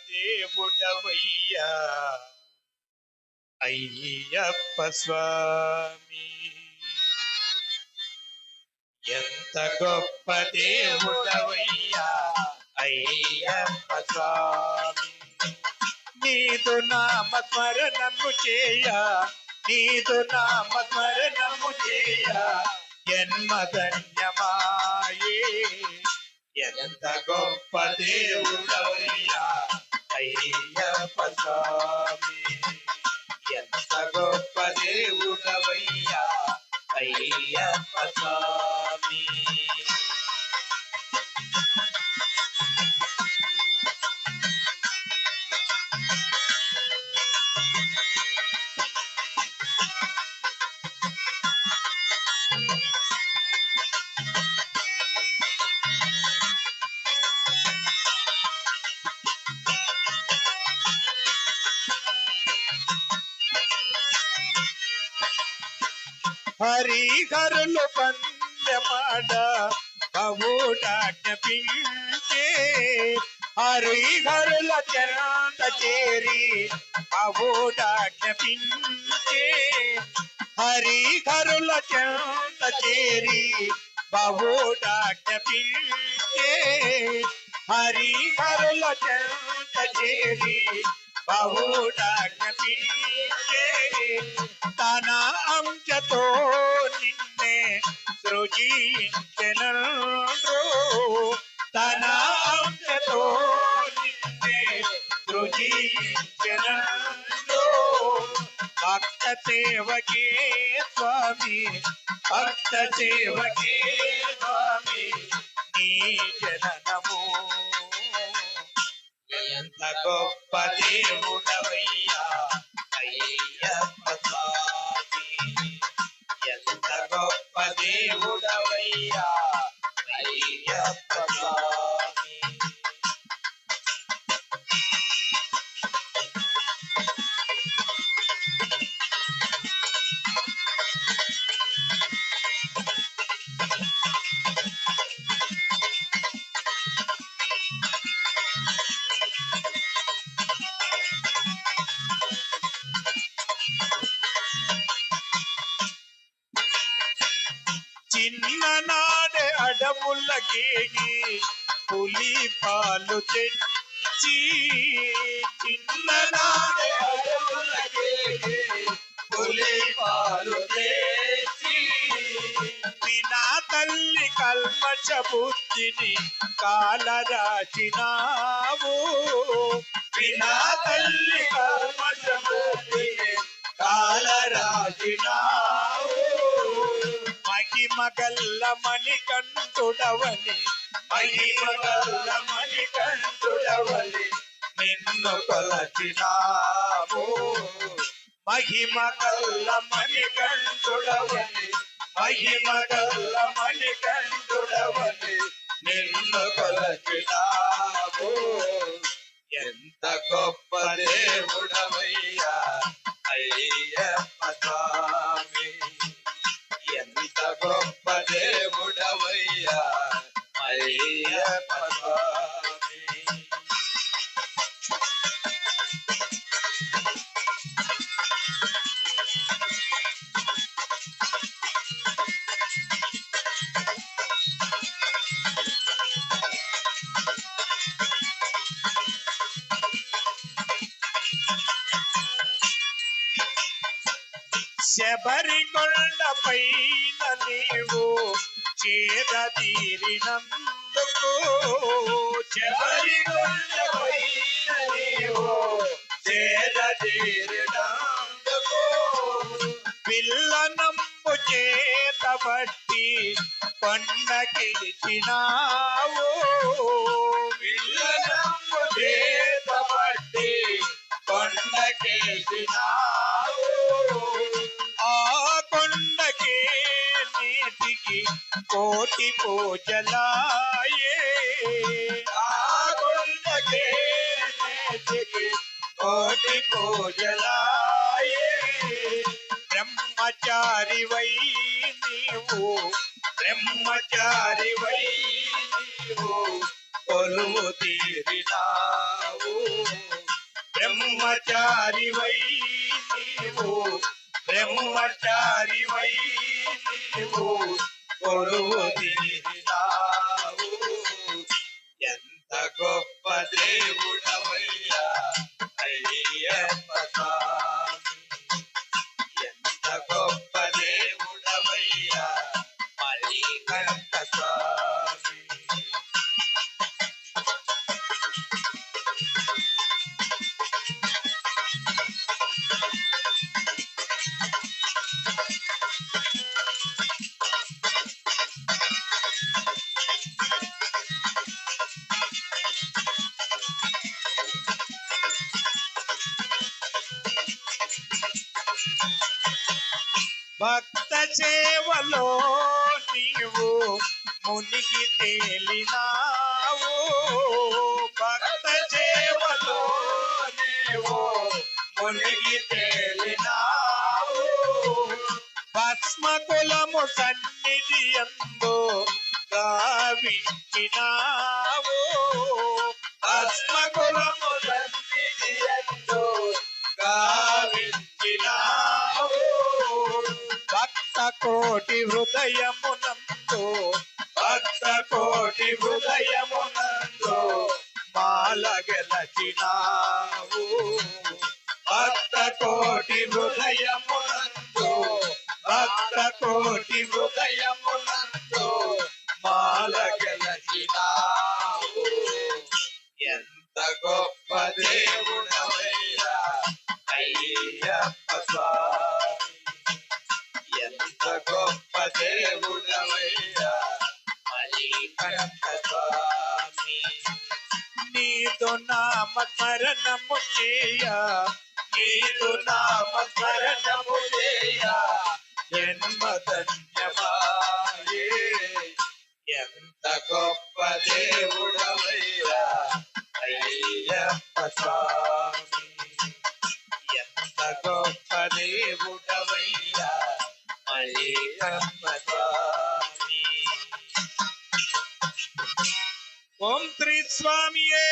దేవుడవయ్యా అయ్యప్ప స్వామి. ఎంత గొప్ప దేవుడవయ్యా అయ్యప్ప స్వామి. నీదు నామస్మరణము చేయ, నీదు నామస్మరణము చేయ జన్మధన్యమాయే. ఎంత గొప్ప దేవుడవయ్యా అయ్యప్ప స్వామి. ఎంత గొప్ప దేవుడవయ్యా అయ్యప్ప స్వామి. హరిహరులు పందెమాడ బహుడాజ్ఞపించే, హరిహరుల చెంత చేరి బహుడాజ్ఞపించే, హరిహరుల చెంత చేరి బహుడాజ్ఞపించే, హరిహరుల చెంత చేరి బహుడాజ్ఞపించే. తన అంశతో నిన్నే సృజించెనండ్రు, తన అంశతో నిన్నే సృజించెనండ్రు. భక్త సేవకే స్వామి, భక్త సేవకే స్వామి నీ జననము. ఎంత గొప్ప దేవుడవయ్యా అయ్యప్ప స్వామి. ఎంత గొప్ప దేవుడవయ్యా అయ్యప్ప స్వామి. చిన్ననాడే అడవులకేగి పులి పాలు తెచ్చి, చిన్ననాడే అడవులకేగి పులి పాలు తెచ్చి, వినా తల్లి కల్మష బుద్ధిని కాలరాచినావు, వినా తల్లి కల్మష బుద్ధిని కాలరాచినావు. మహిమగల్ల మణికంఠుడవని, మహిమగల్ల మణికంఠుడవని నిన్ను కొలచినాము, మహిమగల్ల మణికంఠుడవని, మహిమగల్ల మణికంఠుడవని నిన్ను కొలచినాము. ఎంత గొప్ప దేవుడవయ్యా అయ్యప్ప స్వామి. ఎంత గొప్ప దేవుడవయ్యా అయ్యప్ప స్వామి. శబరికొండ పైన నీవు చేదతీరినందుకు, శబరికొండ పైన నీవు చేదతీరినందుకు, పిల్లనంబు చేతబట్టి కొండకెలిచినావు, పిల్లనంబు చేతబట్టి కొండకెలిచినావు. ఆ కొండకే నేటికి కోటి పూజలాయే, ఆ కొండకే నేటికి కోటి పూజలాయే. బ్రహ్మచారివై నీవు, బ్రహ్మచారివై నీవు కొలువు తీరినావు, బ్రహ్మచారివై నీవు బ్రహ్మచారివై నీవు కొలువు తీరినావు. ఎంత గొప్ప దేవుడవయ్యా అయ్యప్ప స్వామి, ఎంత గొప్ప దేవుడవయ్యా మణికంఠ స్వామి. భక్త సేవలో నీవు మునిగి తేలినావు. భక్త సేవలో నీవు మునిగి తేలినావు. భస్మకులము సన్నిధి యందు గావించినావు. భస్మకులము సన్నిధి యందు గావించినావు. భక్త కోటి హృదయమునందు భక్త కోటి హృదయమునందు మాల గెలచినావు. భక్త కోటి హృదయమునందు భక్త కోటి హృదయమునందు మాల గెలచినావు. ఎంత గొప్ప దేవుడవయ్యా అయ్యప్ప స్వామి, ఎంత గొప్ప దేవుడవయ్యా మణికంఠ స్వామి. నీదు నామ స్మరణము చేయ నీదు నామ స్మరణము చేయ జన్మ ధన్యమాయే. ఎంత గొప్ప దేవుడవయ్యా అయ్యప్ప స్వామి, ఎంత గొప్ప దేవుడవయ్యా మణికంఠ స్వామి. ఓం శ్రీ స్వామియే.